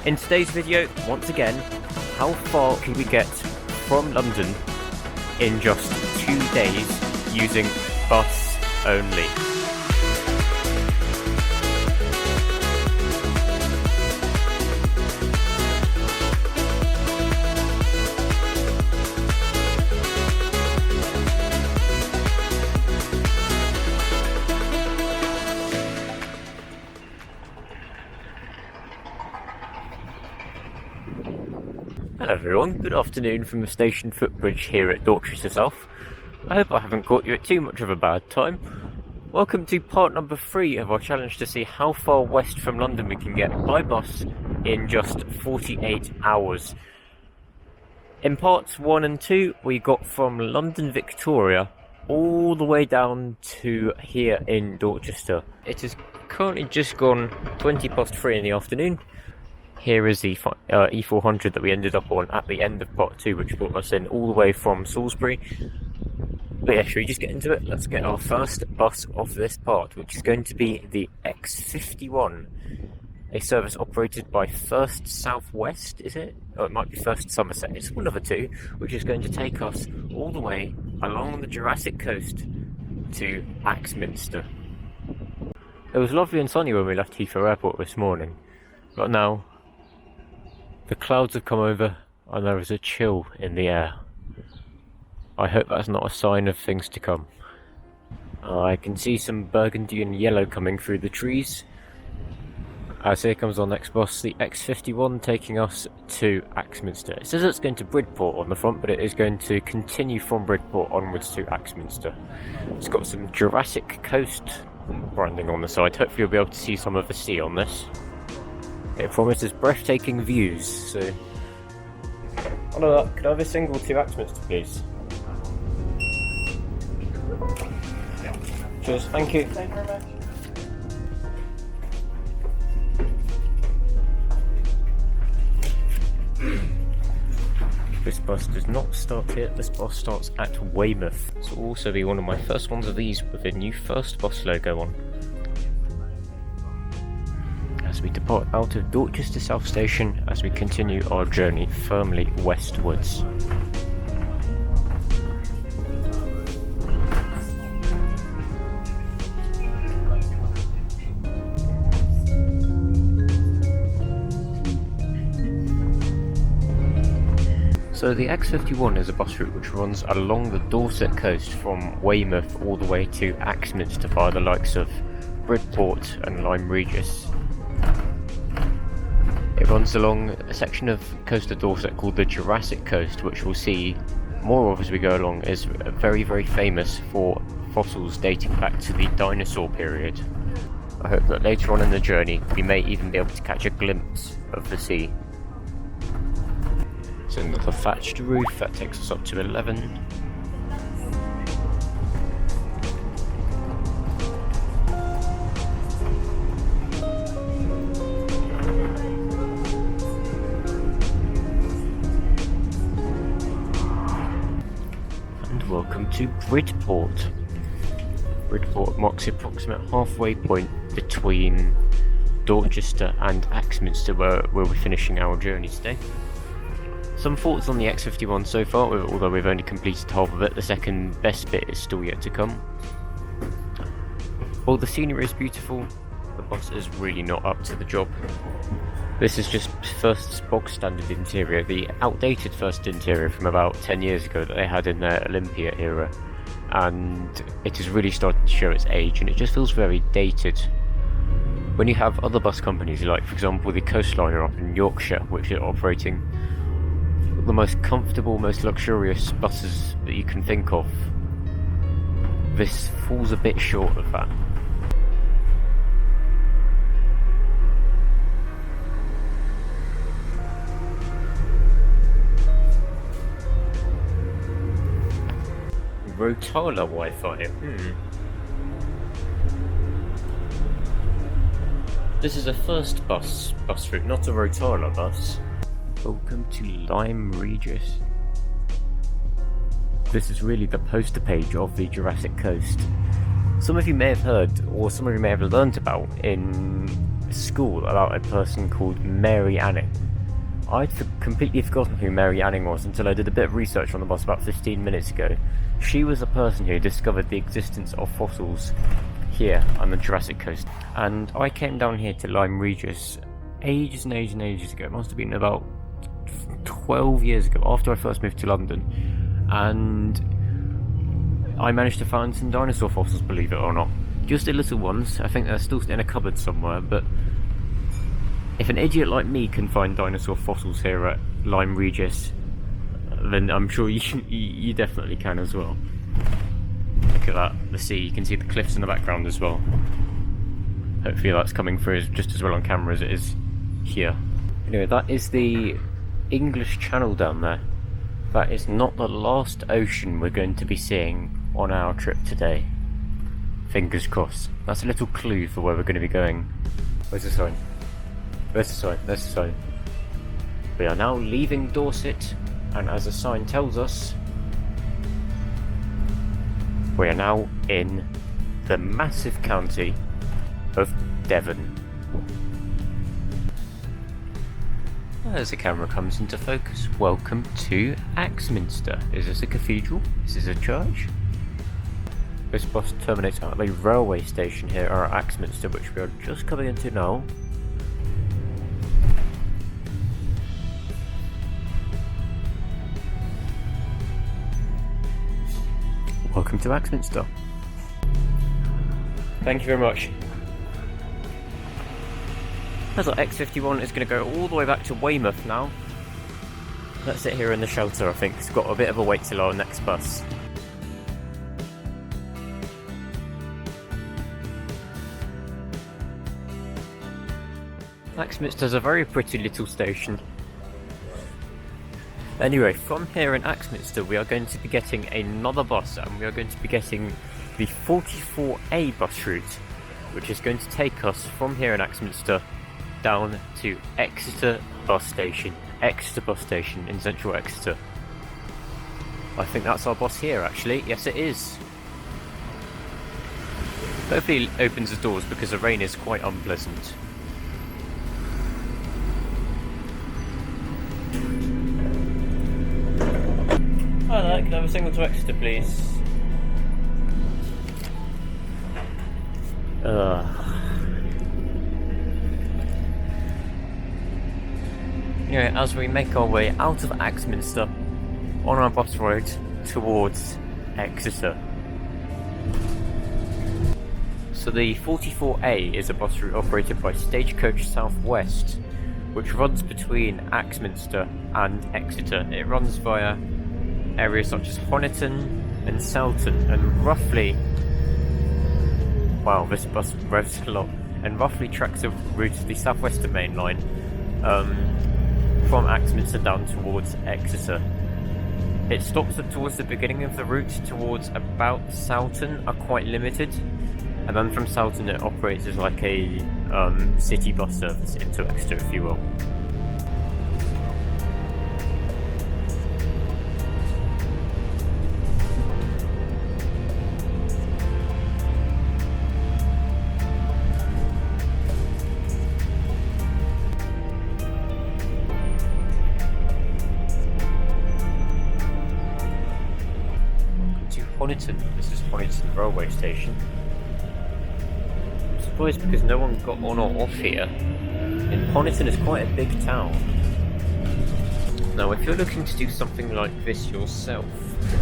In today's video, once again, how far can we get from London in just 2 days using bus only? Hello everyone, good afternoon from the station footbridge here at Dorchester South. I hope I haven't caught you at too much of a bad time. Welcome to part number 3 of our challenge to see how far west from London we can get by bus in just 48 hours. In parts 1 and 2 we got from London Victoria all the way down to here in Dorchester. It has currently just gone 20 past 3 in the afternoon. Here is the E400 that we ended up on at the end of part 2, which brought us in all the way from Salisbury. But yeah, should we just get into it? Let's get our first bus of this part, which is going to be the X51, a service operated by First South West, is it? Oh, it might be First Somerset. It's one of the two, which is going to take us all the way along the Jurassic coast to Axminster. It was lovely and sunny when we left Heathrow Airport this morning, but now the clouds have come over and there is a chill in the air. I hope that's not a sign of things to come. I can see some burgundy and yellow coming through the trees. As here comes our next bus, the X51, taking us to Axminster. It says it's going to Bridport on the front, but it is going to continue from Bridport onwards to Axminster. It's got some Jurassic Coast branding on the side. Hopefully you'll be able to see some of the sea on this. It promises breathtaking views, so... On that, could I have a single to Axminster, please? Cheers, thank you. Thank you very much. This bus does not start here, this bus starts at Weymouth. This will also be one of my first ones of these with a new First Bus logo on. As we depart out of Dorchester South Station as we continue our journey firmly westwards. So the X51 is a bus route which runs along the Dorset coast from Weymouth all the way to Axminster via the likes of Bridport and Lyme Regis. It runs along a section of coast of Dorset called the Jurassic coast, which we'll see more of as we go along, is very, very famous for fossils dating back to the dinosaur period. I hope that later on in the journey we may even be able to catch a glimpse of the sea. So another thatched roof, that takes us up to 11. Welcome to Bridport. Bridport marks the approximate halfway point between Dorchester and Axminster, where we'll be finishing our journey today. Some thoughts on the X51 so far, although we've only completed half of it. The second best bit is still yet to come. While the scenery is beautiful, the bus is really not up to the job. This is just First's bog standard interior, the outdated First interior from about 10 years ago that they had in their Olympia era, and it is really starting to show its age, and it just feels very dated. When you have other bus companies like, for example, the Coastliner up in Yorkshire, which are operating the most comfortable, most luxurious buses that you can think of, this falls a bit short of that. Rotala Wi-Fi. This is a first bus route, not a Rotala bus. Welcome to Lyme Regis. This is really the poster page of the Jurassic coast. Some of you may have heard, or some of you may have learnt about in at school about a person called Mary Anning. I'd completely forgotten who Mary Anning was until I did a bit of research on the bus about 15 minutes ago. She was the person who discovered the existence of fossils here on the Jurassic coast. And I came down here to Lyme, Regis ages and ages and ages ago. It must have been about 12 years ago, after I first moved to London. And I managed to find some dinosaur fossils, believe it or not. Just the little ones. I think they're still in a cupboard somewhere, but if an idiot like me can find dinosaur fossils here at Lyme Regis, then I'm sure you definitely can as well. Look at that, the sea. You can see the cliffs in the background as well. Hopefully that's coming through just as well on camera as it is here. Anyway, that is the English Channel down there. That is not the last ocean we're going to be seeing on our trip today. Fingers crossed. That's a little clue for where we're going to be going. Where's the sign? Where's the sign? There's the sign. We are now leaving Dorset, and as the sign tells us, we are now in the massive county of Devon. As the camera comes into focus, welcome to Axminster. Is this a cathedral? Is this a church? This bus terminates at a railway station here at Axminster, which we are just coming into now. Welcome to Axminster. Thank you very much. As our X51 is going to go all the way back to Weymouth now. Let's sit here in the shelter, I think. It's got a bit of a wait till our next bus. Axminster's a very pretty little station. Anyway, from here in Axminster we are going to be getting another bus, and we are going to be getting the 44A bus route, which is going to take us from here in Axminster down to Exeter bus station in central Exeter. I think that's our bus here actually. Yes it is. Hopefully it opens the doors because the rain is quite unpleasant. Hi there, can I have a single to Exeter please? Anyway, as we make our way out of Axminster on our bus ride towards Exeter. So the 44A is a bus route operated by Stagecoach South West, which runs between Axminster and Exeter. It runs via areas such as Honiton and Selton, and roughly, wow, this bus revs a lot, and roughly tracks the route of the South Western Main Line from Axminster down towards Exeter. It stops towards the beginning of the route towards about Selton are quite limited, and then from Selton it operates as like a city bus service into Exeter, if you will. Honiton. This is Honiton railway station. I'm surprised because no one got on or off here. And Honiton is quite a big town. Now if you're looking to do something like this yourself,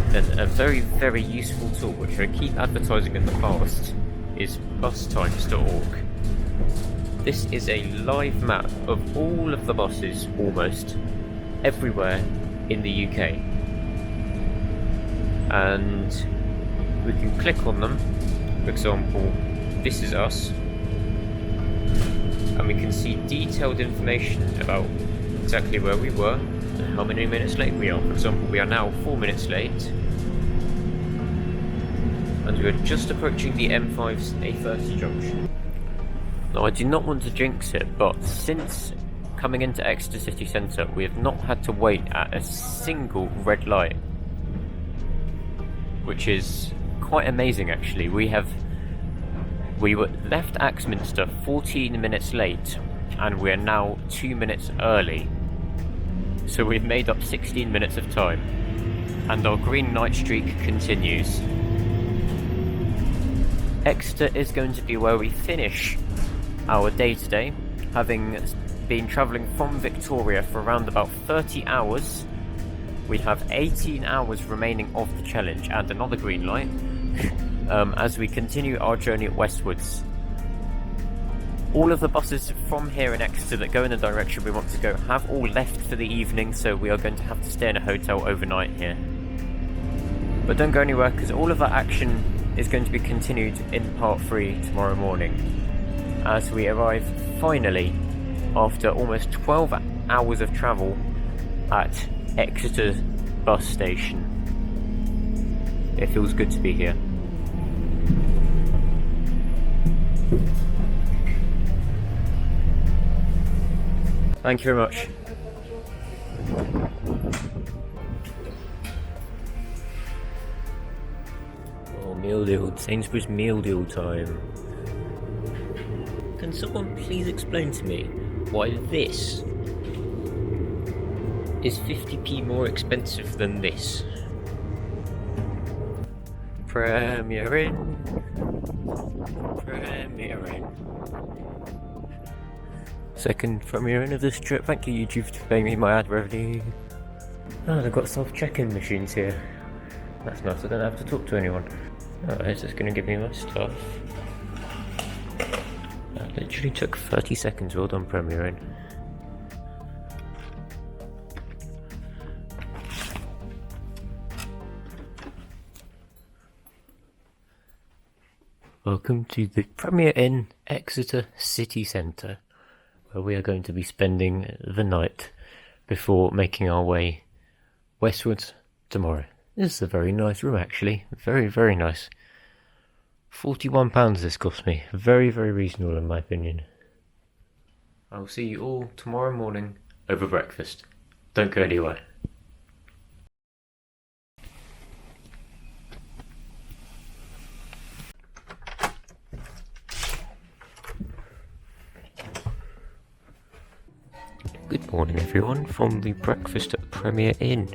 then a very, very useful tool, which I keep advertising in the past, is bustimes.org. This is a live map of all of the buses, almost, everywhere in the UK. And we can click on them. For example, this is us, and we can see detailed information about exactly where we were and how many minutes late we are. For example, we are now 4 minutes late, and we are just approaching the M5's A30 junction. Now I do not want to jinx it, but since coming into Exeter city centre we have not had to wait at a single red light, which is quite amazing actually. We We were left Axminster 14 minutes late, and we're now 2 minutes early. So we've made up 16 minutes of time, and our green night streak continues. Exeter is going to be where we finish our day today, having been travelling from Victoria for around about 30 hours. We have 18 hours remaining of the challenge and another green light as we continue our journey westwards. All of the buses from here in Exeter that go in the direction we want to go have all left for the evening, so we are going to have to stay in a hotel overnight here. But don't go anywhere, because all of that action is going to be continued in part 3 tomorrow morning, as we arrive finally, after almost 12 hours of travel, at Exeter bus station. It feels good to be here. Thank you very much. Oh, meal deal. Sainsbury's meal deal time. Can someone please explain to me why this is 50p more expensive than this? Premier Inn. Premier Inn. Second Premier Inn of this trip. Thank you, YouTube, for paying me my ad revenue. Oh, they've got self-check-in machines here. That's nice, I don't have to talk to anyone. Oh, it's just going to give me my stuff. That literally took 30 seconds. Well done, Premier Inn. Welcome to the Premier Inn, Exeter City Centre, where we are going to be spending the night before making our way westwards tomorrow. This is a very nice room, actually. Very, very nice. £41 this cost me. Very, very reasonable in my opinion. I'll see you all tomorrow morning over breakfast. Don't go anywhere. Good morning, everyone, from the breakfast at Premier Inn.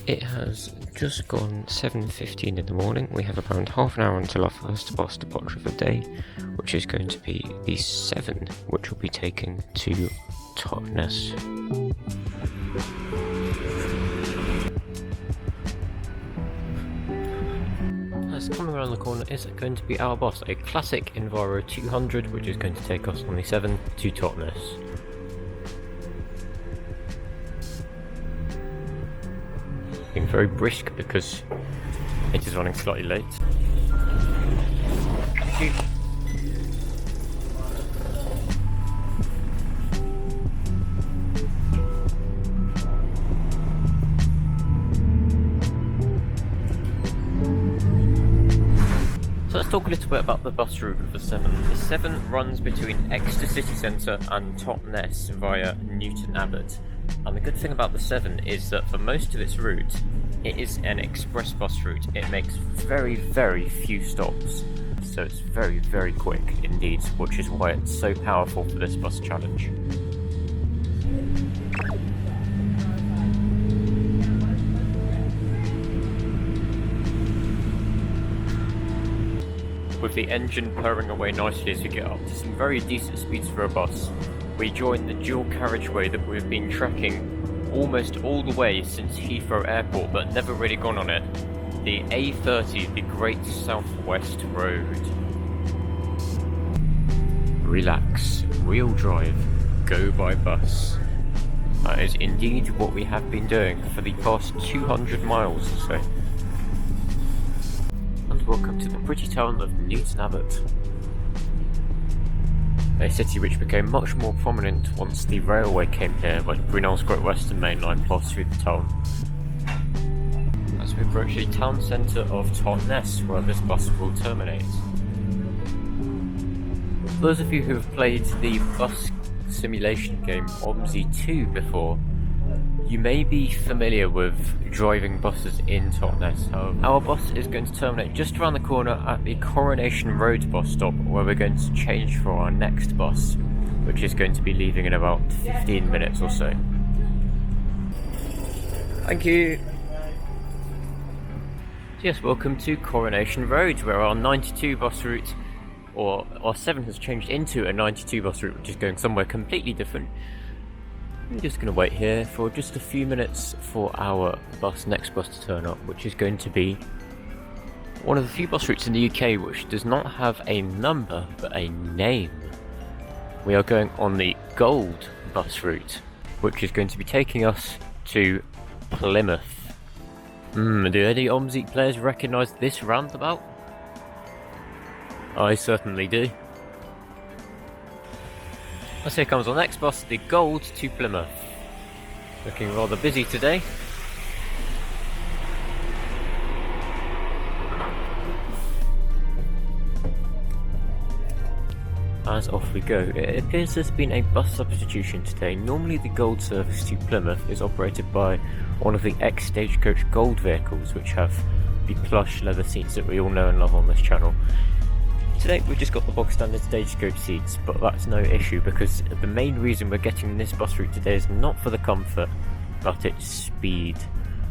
It has just gone 7:15 in the morning. We have around half an hour until our first bus departure of the day, which is going to be the 7, which will be taking to Totnes. Coming around the corner is going to be our bus, a classic Enviro 200, which is going to take us on the 7 to Totnes. Being very brisk because it is running slightly late. Thank you. So let's talk a little bit about the bus route of the 7. The 7 runs between Exeter City Centre and Totnes via Newton Abbot. And the good thing about the 7 is that for most of its route, it is an express bus route. It makes very, very few stops. So it's very, very quick indeed, which is why it's so powerful for this bus challenge. With the engine purring away nicely as we get up to some very decent speeds for a bus, we join the dual carriageway that we've been tracking almost all the way since Heathrow Airport but never really gone on it, the A30, the Great Southwest Road. Relax, real drive, go by bus. That is indeed what we have been doing for the past 200 miles or so. And welcome to the pretty town of Newton Abbot, a city which became much more prominent once the railway came here, like Brunel's Great Western Main Line passed through the town. As we approach the town centre of Totnes, where this bus will terminate. For those of you who have played the bus simulation game OMSI 2 before, You may be familiar with driving buses in Totnes. Our bus is going to terminate just around the corner at the Coronation Road bus stop, where we're going to change for our next bus, which is going to be leaving in about 15 minutes or so. Thank you. Yes, welcome to Coronation Road, where our 92 bus route, or our 7 has changed into a 92 bus route, which is going somewhere completely different. I'm just going to wait here for just a few minutes for our next bus to turn up, which is going to be one of the few bus routes in the UK which does not have a number but a name. We are going on the Gold bus route, which is going to be taking us to Plymouth. Do any Omzik players recognise this roundabout? I certainly do. Let's here comes our next bus, the Gold to Plymouth. Looking rather busy today. As off we go. It appears there's been a bus substitution today. Normally the Gold service to Plymouth is operated by one of the ex-Stagecoach Gold vehicles, which have the plush leather seats that we all know and love on this channel. Today we've just got the box standard Stagecoach seats, but that's no issue because the main reason we're getting this bus route today is not for the comfort, but its speed.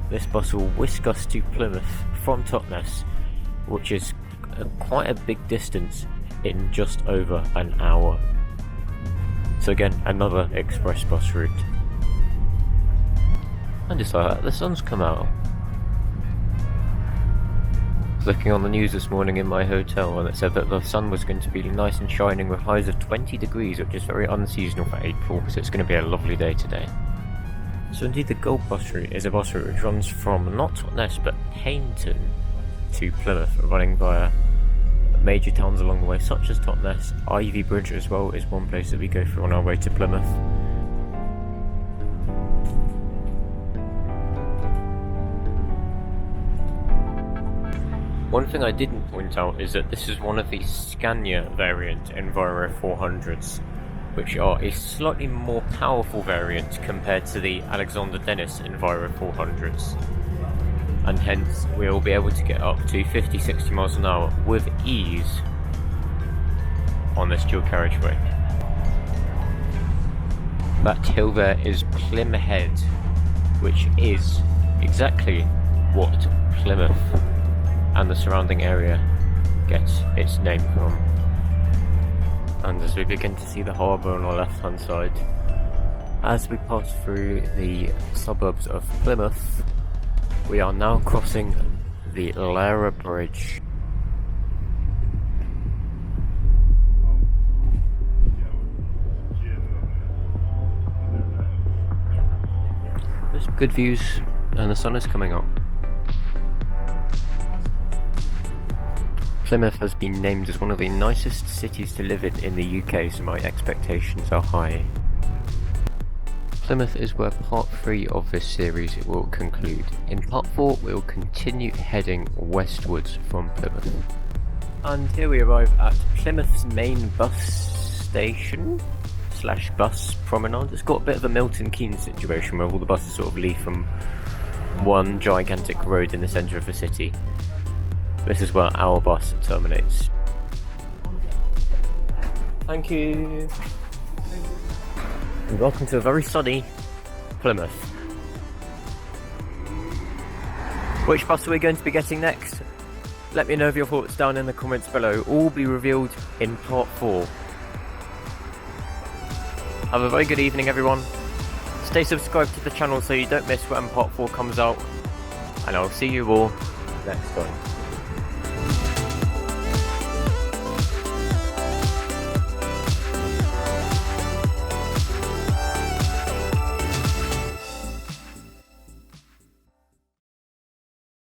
This bus will whisk us to Plymouth from Totnes, which is quite a big distance, in just over an hour. So again, another express bus route. And just like that, the sun's come out. Looking on the news this morning in my hotel, and it said that the sun was going to be nice and shining with highs of 20 degrees, which is very unseasonal for April, so it's going to be a lovely day today. So indeed the Gold bus route is a bus route which runs from not Totnes but Paynton to Plymouth, running via major towns along the way such as Totnes. Ivy Bridge as well is one place that we go through on our way to Plymouth. One thing I didn't point out is that this is one of the Scania variant Enviro 400s, which are a slightly more powerful variant compared to the Alexander Dennis Enviro 400s, and hence we'll be able to get up to 50-60 miles an hour with ease on this dual carriageway. That hill there is Plymhead, which is exactly what Plymouth and the surrounding area gets its name from. And as we begin to see the harbour on our left hand side, as we pass through the suburbs of Plymouth, we are now crossing the Lara Bridge. There's good views and the sun is coming up. Plymouth has been named as one of the nicest cities to live in the UK, so my expectations are high. Plymouth is where part 3 of this series will conclude. In part 4 we will continue heading westwards from Plymouth. And here we arrive at Plymouth's main bus station / bus promenade. It's got a bit of a Milton Keynes situation where all the buses sort of leave from one gigantic road in the centre of the city. This is where our bus terminates. Thank you. And welcome to a very sunny Plymouth. Which bus are we going to be getting next? Let me know your thoughts down in the comments below. All will be revealed in part 4. Have a very good evening everyone. Stay subscribed to the channel so you don't miss when part 4 comes out. And I'll see you all next time.